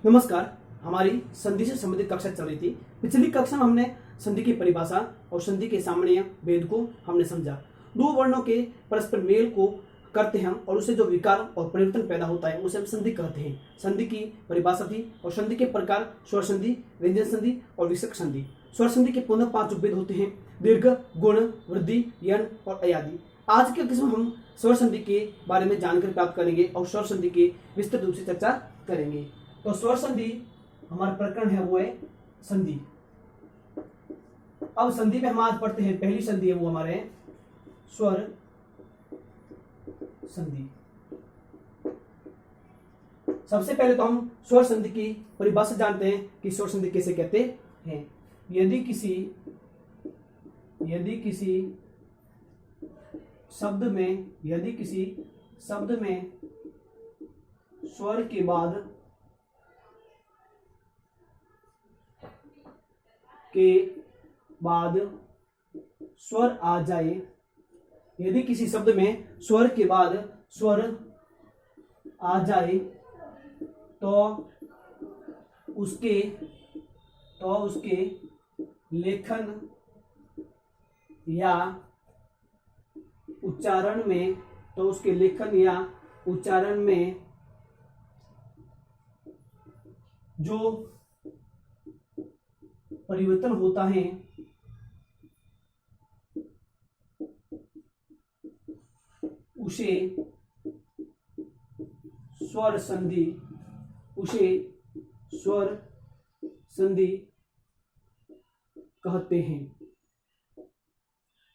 नमस्कार। हमारी संधि से संबंधित कक्षा चल रही थी। पिछली कक्षा में हमने संधि की परिभाषा और संधि के सामान्य भेद को हमने समझा। दो वर्णों के परस्पर मेल को करते हैं और उससे जो विकार और परिवर्तन पैदा होता है उसे हम संधि कहते हैं। संधि की परिभाषा थी और संधि के प्रकार स्वर संधि, व्यंजन संधि और विसर्ग संधि। स्वर संधि के पुनः 5 उपभेद होते हैं: दीर्घ, गुण, वृद्धि, यण और अयादि। आज के किस्म हम स्वर संधि के बारे में जानकारी प्राप्त करेंगे और स्वर संधि की विस्तृत रूप से चर्चा करेंगे। तो स्वर संधि हमारा प्रकरण है वो है संधि। अब संधि में हम आज पढ़ते हैं, पहली संधि है वो हमारे स्वर संधि। सबसे पहले तो हम स्वर संधि की परिभाषा जानते हैं कि स्वर संधि कैसे कहते हैं। यदि किसी शब्द में स्वर के बाद स्वर आ जाए, यदि किसी शब्द में स्वर के बाद स्वर आ जाए तो उसके लेखन या उच्चारण में जो परिवर्तन होता है उसे स्वर संधि कहते हैं।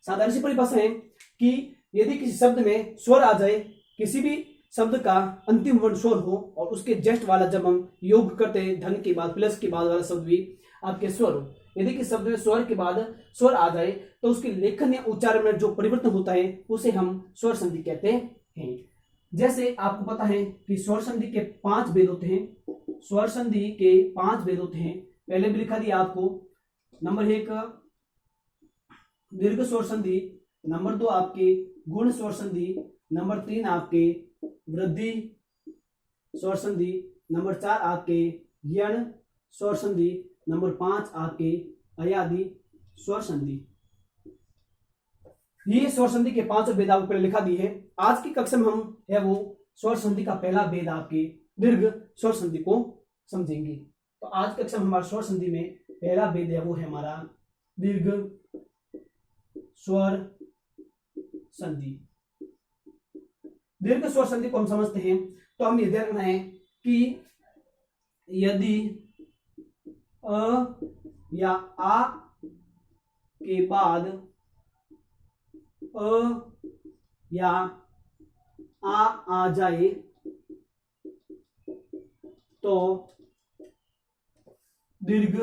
साधारण सी परिभाषा है कि यदि किसी शब्द में स्वर आ जाए, किसी भी शब्द का अंतिम वर्ण स्वर हो और उसके जस्ट वाला जब हम योग करते हैं धन के बाद प्लस के बाद वाला शब्द भी आपके स्वर हो, यदि किसी शब्द में स्वर के बाद स्वर आ जाए तो उसके लेखन या उच्चारण में जो परिवर्तन होता है उसे हम स्वर संधि कहते हैं। जैसे आपको पता है कि स्वर संधि के 5 भेद होते हैं। स्वर संधि के 5 भेद होते हैं, पहले भी लिखा दिया आपको। नंबर 1 दीर्घ स्वर संधि, नंबर 2 आपके गुण स्वर संधि, नंबर 3 आपके वृद्धि स्वर संधि, नंबर 4 आपके यण स्वर संधि, नंबर 5 आपके अयादि स्वर संधि। ये स्वर संधि के 5 भेद आपको पहले लिखा दी है। आज की कक्षा में हम है वो स्वर संधि का पहला भेद आपके दीर्घ स्वर संधि को समझेंगे। तो आज की कक्षा में हमारा स्वर संधि में पहला भेद है वो है हमारा दीर्घ स्वर संधि। दीर्घ स्वर संधि को हम समझते हैं तो हम ये ध्यान रखना है कि यदि अ या आ के बाद अ या आ जाए तो दीर्घ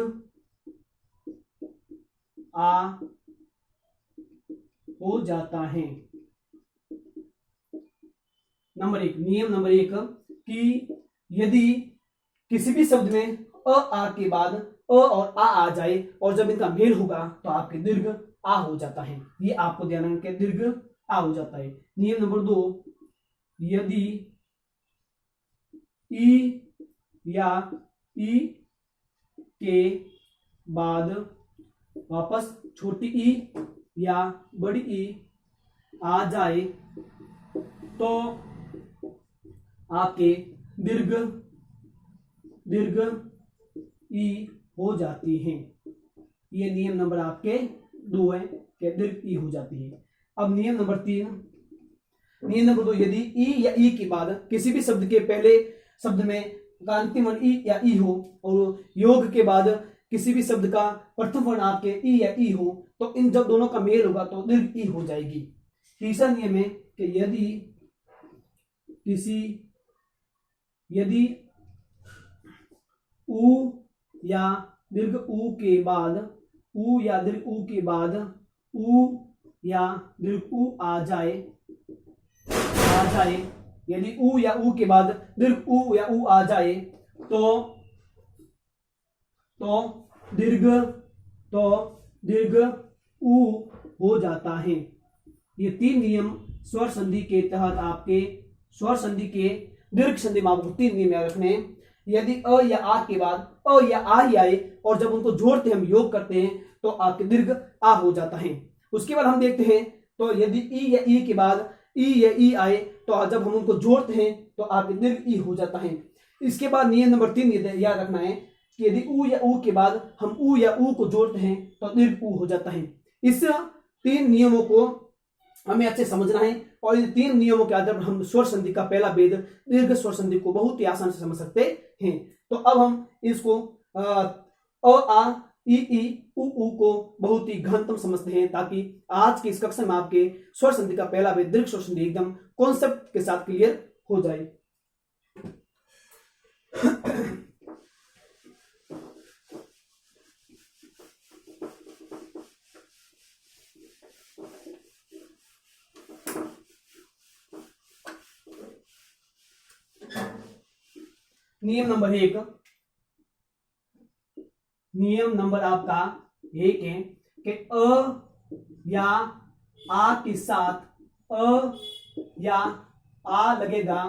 आ हो जाता है। नियम नंबर 1 कि यदि किसी भी शब्द में आ के बाद और आ जाए और जब इनका मेल होगा तो आपके दीर्घ आ हो जाता है। ये आपको ध्यान रखना है, दीर्घ आ हो जाता है। नियम नंबर 2 यदि ई या ई के बाद वापस छोटी ई या बड़ी ई आ जाए तो आपके दीर्घ ई हो जाती है। ये नियम नंबर आपके 2 है कि दीर्घ ई हो जाती है। अब नियम नंबर 2 यदि ई या ई के बाद किसी भी शब्द के पहले शब्द में अंतिम वर्ण ई या ई हो और योग के बाद किसी भी शब्द का प्रथम वर्ण आपके ई या ई हो तो इन जब दोनों का मेल होगा तो दीर्घ ई हो जाएगी। तीसरा नियम है कि यदि ऊ या दीर्घ ऊ के बाद ऊ या दीर्घ ऊ आ जाए, यदि ऊ या ऊ के बाद दीर्घ ऊ या ऊ आ जाए तो दीर्घ ऊ हो जाता है। ये 3 नियम स्वर संधि के तहत आपके स्वर संधि के दीर्घ संधि में आपको 3 नियम याद रखने हैं। यदि अ या आ के बाद अ या आ ही आए और जब उनको जोड़ते हैं, हम योग करते हैं, तो आपके दीर्घ आ हो जाता है। उसके बाद हम देखते हैं, तो यदि ई या ई के बाद ई या ई आए तो जब हम उनको जोड़ते हैं तो आपके दीर्घ ई हो जाता है। इसके बाद नियम नंबर 3 याद रखना है कि यदि ऊ या ऊ के बाद हम ऊ या ऊ को जोड़ते हैं तो दीर्घ ऊ हो जाता है। इस 3 नियमों को हमें अच्छे समझना है और इन 3 नियमों के आधार पर हम स्वर संधि का पहला भेद दीर्घ स्वर संधि को बहुत ही आसान से समझ सकते हैं। तो अब हम इसको अ आ ई उ ऊ को बहुत ही घनतम समझते हैं, ताकि आज की इस कक्षा में आपके स्वर संधि का पहला भेद दीर्घ स्वर संधि एकदम कॉन्सेप्ट के साथ क्लियर हो जाए। नियम नंबर 1, नियम नंबर आपका 1 है कि अ या आ के साथ अ या आ लगेगा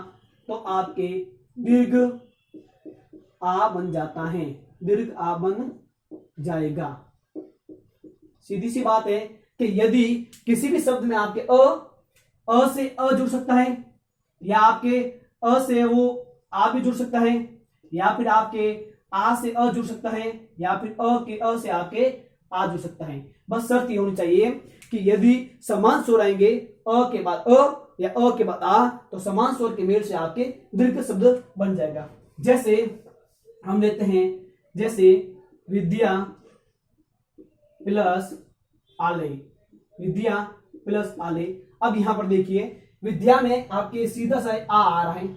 तो आपके दीर्घ आ बन जाता है, दीर्घ आ बन जाएगा। सीधी सी बात है कि यदि किसी भी शब्द में आपके अ से अ जुड़ सकता है, या आपके अ से वो आ भी जुड़ सकता है, या फिर आपके आ से अ जुड़ सकता है, या फिर अ के अ से आपके आ जुड़ सकता है। बस शर्त ये होनी चाहिए कि यदि समान स्वर आएंगे अ के बाद अ या अ के बाद आ, तो समान स्वर के मेल से आपके दीर्घ शब्द बन जाएगा। जैसे हम लेते हैं, जैसे विद्या प्लस आलय, विद्या प्लस आलय। अब यहां पर देखिए, विद्या में आपके सीधा सा आ रहा है,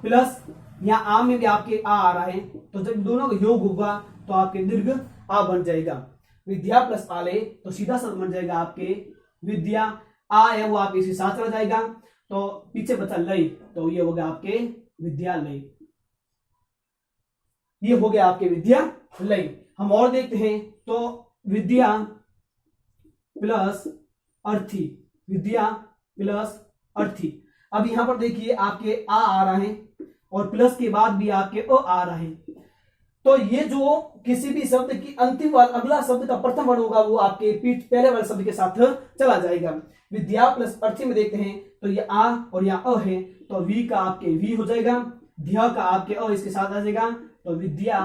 प्लस यहाँ आ में भी आपके आ रहा है, तो जब दोनों का योग होगा तो आपके दीर्घ आ बन जाएगा। विद्या प्लस आलय तो सीधा शब्द बन जाएगा आपके विद्या, आ है वो आपके इसी साथ चला जाएगा, तो पीछे बचा लय, तो ये हो गया आपके विद्यालय, ये हो गया आपके विद्यालय। हम और देखते हैं, तो विद्या प्लस अर्थी, विद्या प्लस अर्थी। अब यहां पर देखिए आपके आ रहा है और प्लस के बाद भी आपके अ आ रहा है, तो ये जो किसी भी शब्द की अंतिम वाला अगला शब्द का प्रथम वर्ण होगा वो आपके पहले वाले शब्द के साथ चला जाएगा। विद्या प्लस अर्थी में देखते हैं, तो ये आ और यहाँ अ है, तो वी का आपके वी हो जाएगा, ध्या का आपके अ इसके साथ आ जाएगा, तो विद्या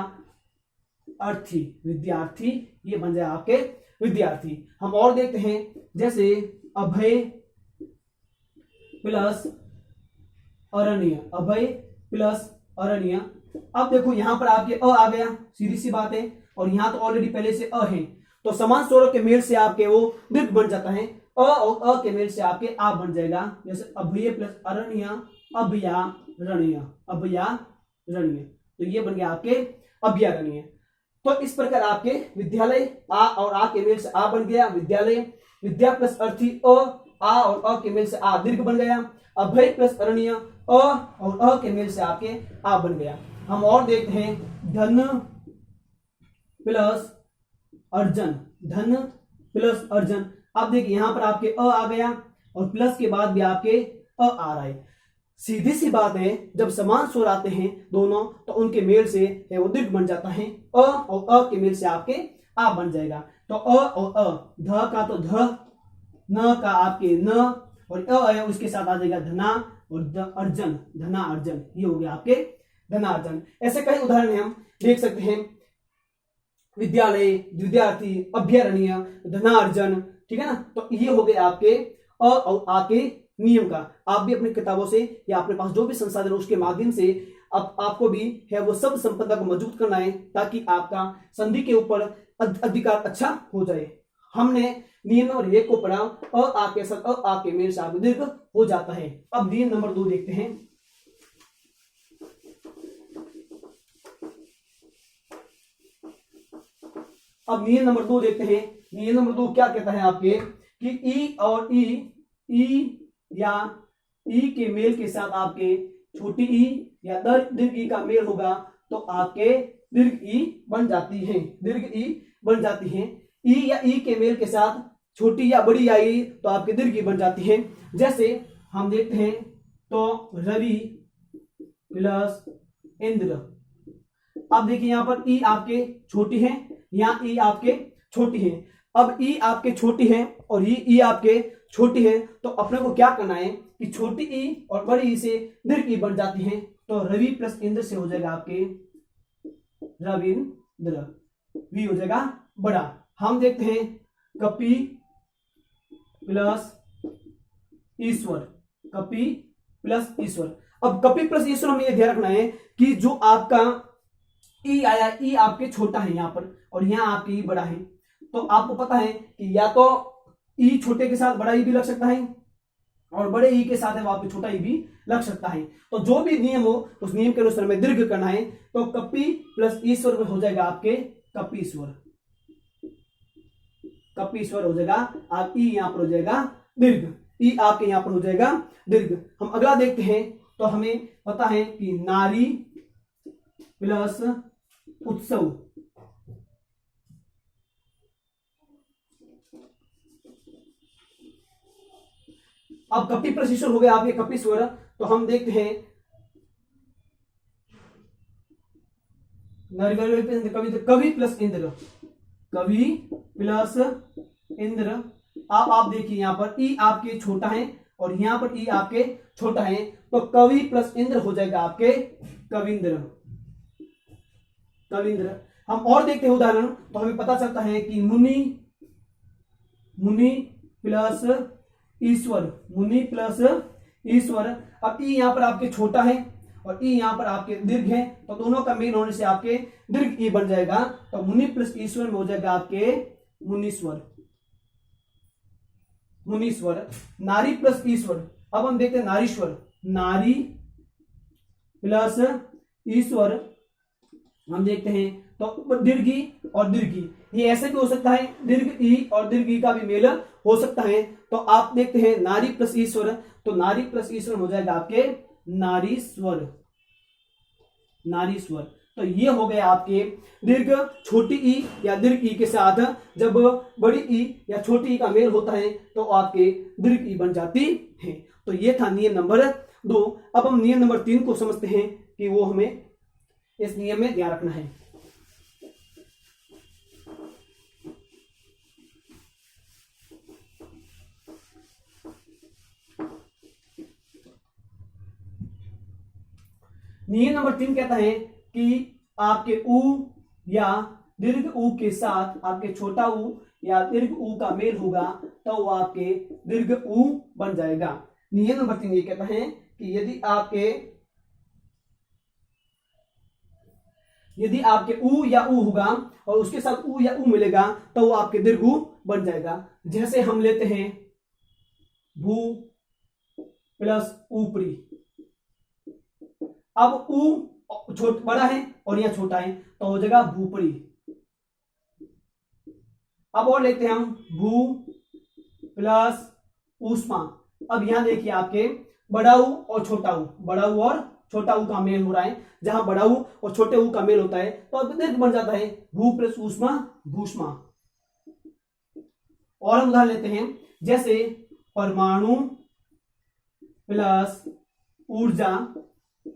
अर्थी, विद्यार्थी, ये बन जाए आपके विद्यार्थी। हम और देखते हैं, जैसे अभय प्लस अरण्य, अभय प्लस अरण्य। अब देखो यहां पर आपके अ आ गया, सीधी सी बात है, और यहां तो ऑलरेडी पहले से अ है, तो समान स्वरों के मेल से आपके वो दीर्घ बन जाता है, अ और अ के मेल से आपके आ बन जाएगा। जैसे अभय प्लस अरण्य, अभयारण्य, अभयारण्य, तो ये बन गया आपके अभयारण्य। तो इस प्रकार आपके विद्यालय, आ और आ के मेल से आ बन गया विद्यालय, विद्या प्लस अर्थी अ, आ और अ के मेल से आ दीर्घ बन गया, अभय प्लस अरण्य अ और अ के मेल से आपके आ बन गया। हम और देखते हैं, धन प्लस अर्जन, धन प्लस अर्जन। अब देखिए यहां पर आपके अ आ गया और प्लस के बाद भी आपके अ आ रहा है। सीधी सी बात है, जब समान स्वर आते हैं दोनों, तो उनके मेल से वो दीर्घ बन जाता है, अ और अ के मेल से आपके आ बन जाएगा। तो अ और अ, ध का तो ध, न का आपके न, और अ है उसके साथ आ जाएगा धना, और अर्जन, धना अर्जन, ये हो गया आपके धनार्जन। ऐसे कई उदाहरण हम देख सकते हैं, विद्यालय, विद्यार्थी, अभ्यारण्य, धनार्जन, ठीक है ना। तो ये हो गए आपके अ और आ के नियम का। आप भी अपनी किताबों से या अपने पास जो भी संसाधन है उसके माध्यम से आपको भी है वो सब संपदा को मजबूत करना है, ताकि आपका संधि के ऊपर अधिकार अच्छा हो जाए। हमने नियम नंबर 1 को पढ़ा, अ आ के साथ अ आ के मेल से आपका दीर्घ हो जाता है। अब नियम नंबर 2 देखते हैं। अब नियम नंबर 2 देखते हैं। नियम नंबर 2 क्या कहता है आपके, कि ई और ई या ई के मेल के साथ आपके छोटी ई या दीर्घ ई का मेल होगा तो आपके दीर्घ ई बन जाती है, दीर्घ ई बन जाती है। ई या ई के मेल के साथ छोटी या बड़ी आई तो आपके दीर्घ ई बन जाती है। जैसे हम देखते हैं, तो रवि प्लस इंद्र, अब देखिए यहाँ पर ई आपके छोटी है, यहाँ ई आपके छोटी है। अब ई आपके छोटी है और ये ई आपके छोटी है, तो अपने को क्या करना है कि छोटी ई और बड़ी ई से दीर्घ ई बन जाती है, तो रवि प्लस इंद्र से हो जाएगा आपके रविंद्र, वी हो जाएगा बड़ा। हम देखते हैं कपि प्लस ईश्वर, कपि प्लस ईश्वर। अब कपि प्लस ईश्वर हमें यह ध्यान रखना है कि जो आपका ई आया, ई आपके छोटा है यहाँ पर और यहाँ आपके ई बड़ा है, तो आपको पता है कि या तो ई छोटे के साथ बड़ा ई भी लग सकता है और बड़े ई के साथ है वहां पे छोटा ई भी लग सकता है। तो जो भी नियम हो उस नियम के अनुसार हमें दीर्घ करना है, तो कपि प्लस ईश्वर में हो जाएगा आपके कपीश्वर, कपीश्वर हो जाएगा। आप ई यहां पर हो जाएगा दीर्घ, ई आपके यहां पर हो जाएगा दीर्घ। हम अगला देखते हैं, तो हमें पता है कि नारी प्लस उत्सव, अब कपि प्लस ईश्वर हो गया आपके कपीश्वर। तो हम देखते हैं कवि प्लस इंद्र, कवि प्लस इंद्र। अब आप देखिए यहां पर ई आपके छोटा है और यहां पर ई आपके छोटा है, तो कवि प्लस इंद्र हो जाएगा आपके कविंद्र, कविंद्र। हम और देखते हैं उदाहरण, तो हमें पता चलता है कि मुनि, मुनि प्लस ईश्वर, मुनि प्लस ईश्वर। अब ई यहां पर आपके छोटा है और ई यहां पर आपके दीर्घ है, तो दोनों का मेल होने से आपके दीर्घ ई बन जाएगा, तो मुनि प्लस ईश्वर में हो जाएगा आपके मुनीश्वर, मुनीश्वर। नारी प्लस ईश्वर, अब हम देखते हैं नारीश्वर, नारी प्लस ईश्वर। हम देखते हैं तो दीर्घी और दीर्घी, ये ऐसे भी हो सकता है, दीर्घ ई और दीर्घ ई का भी मेल हो सकता है। तो आप देखते हैं नारी प्लस ईश्वर, तो नारी प्लस ईश्वर हो जाएगा आपके नारीश्वर, नारीश्वर। तो ये हो गया आपके दीर्घ छोटी ई या दीर्घ ई के साथ जब बड़ी ई या छोटी ई का मेल होता है तो आपके दीर्घ ई बन जाती है। तो ये था नियम नंबर 2। अब हम नियम नंबर 3 को समझते हैं कि वो हमें इस नियम में ध्यान रखना है। नियम नंबर 3 कहता है कि आपके ऊ या दीर्घ ऊ के साथ आपके छोटा ऊ या दीर्घ ऊ का मेल होगा तो वो आपके दीर्घ ऊ बन जाएगा। नियम नंबर 3 ये कहता है कि यदि आपके ऊ या ऊ होगा और उसके साथ ऊ या ऊ मिलेगा तो वो आपके दीर्घ ऊ बन जाएगा। जैसे हम लेते हैं भू प्लस ऊपरी, अब ऊ बड़ा है और यह छोटा है तो हो जाएगा भूपरी। अब और लेते हैं हम भू प्लस ऊष्मा। अब यहां देखिए आपके बड़ा ऊ और छोटा ऊ, बड़ा ऊ और छोटा ऊ का मेल हो रहा है, जहां बड़ा ऊ और छोटे ऊ का मेल होता है तो अब दीर्घ बन जाता है भू प्लस ऊष्मा, भूष्मा। और हम उदाहरण लेते हैं, जैसे परमाणु प्लस ऊर्जा,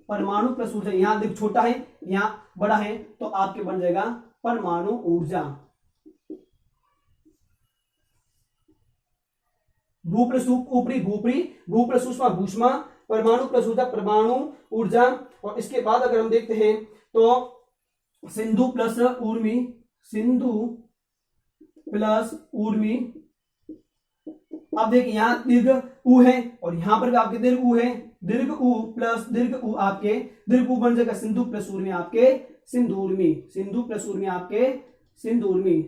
परमाणु प्लस ऊर्जा, यहां दीर्घ छोटा है यहां बड़ा है तो आपके बन जाएगा परमाणु ऊर्जा। भू प्लस ऊपरी भूपरी, भू प्लस ऊष्मा भूष्मा, परमाणु प्लस ऊर्जा परमाणु ऊर्जा। और इसके बाद अगर हम देखते हैं तो सिंधु प्लस ऊर्मी, सिंधु प्लस ऊर्मी। अब देखिए यहां दीर्घ ऊ है और यहां पर भी आपके दीर्घ ऊ है, दीर्घ ऊ प्लस दीर्घ ऊ आपके दीर्घ ऊ बन जाएगा सिंधु प्लस ऊर्मी आपके सिंधुर्मी, सिंधु प्लस ऊर्मी आपके सिंधुर्मी।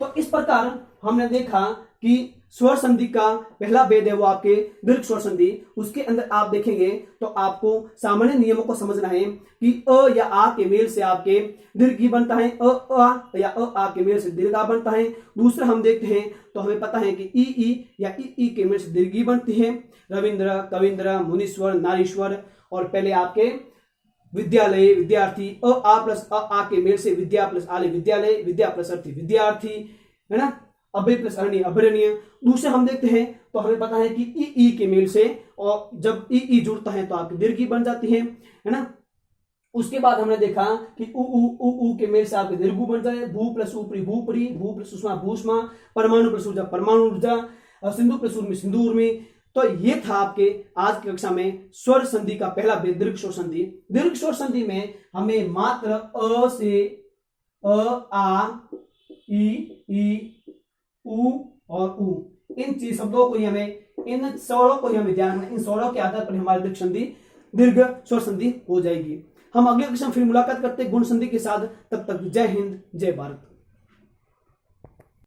तो इस प्रकार हमने देखा कि स्वर संधि का पहला भेद है वो आपके दीर्घ स्वर संधि। उसके अंदर आप देखेंगे तो आपको सामान्य नियमों को समझना है कि अ या आ के मेल से आपके दीर्घ ई बनता है, अ या आ के मेल से दीर्घ आ बनता है। दूसरा हम देखते हैं तो हमें पता है कि ई या ई के मेल से दीर्घ ई बनती है। रविंद्र, कविंद्र, मुनीश्वर, नारीश्वर। और पहले आपके विद्यालय, विद्यार्थी, आ प्लस आ के मेल से विद्या प्लस आले विद्यालय, विद्या प्लस अर्थी विद्यार्थी, है ना, अभय प्लस अरण्य अभ्रण्य। दूसरे हम देखते हैं तो हमें पता है कि ई के मेल से और जब ई जुड़ता है तो आपकी दीर्घ बन जाती है ना। उसके बाद हमने देखा कि उ के मेल से आपके दीर्घ बन जाए, भू प्लस ऊपरी भूपरी, भू प्लस उष्मा भूष्मा, परमाणु प्लस ऊर्जा परमाणु ऊर्जा, सिंधु प्लस उर्मी सिंधु उर्मी। तो ये था आपके आज की कक्षा में स्वर संधि का पहला भेद, दीर्घ स्वर संधि। दीर्घ स्वर संधि में हमें मात्र अ से अ, आ, ई, उ और उ, इन चीज शब्दों को ही हमें, इन स्वरों को ही हमें ध्यान रखना। इन स्वरों के आधार पर हमारी दीर्घ स्वर संधि हो जाएगी। हम अगले कक्षा में फिर मुलाकात करते हैं गुण संधि के साथ। तब तक जय हिंद, जय भारत।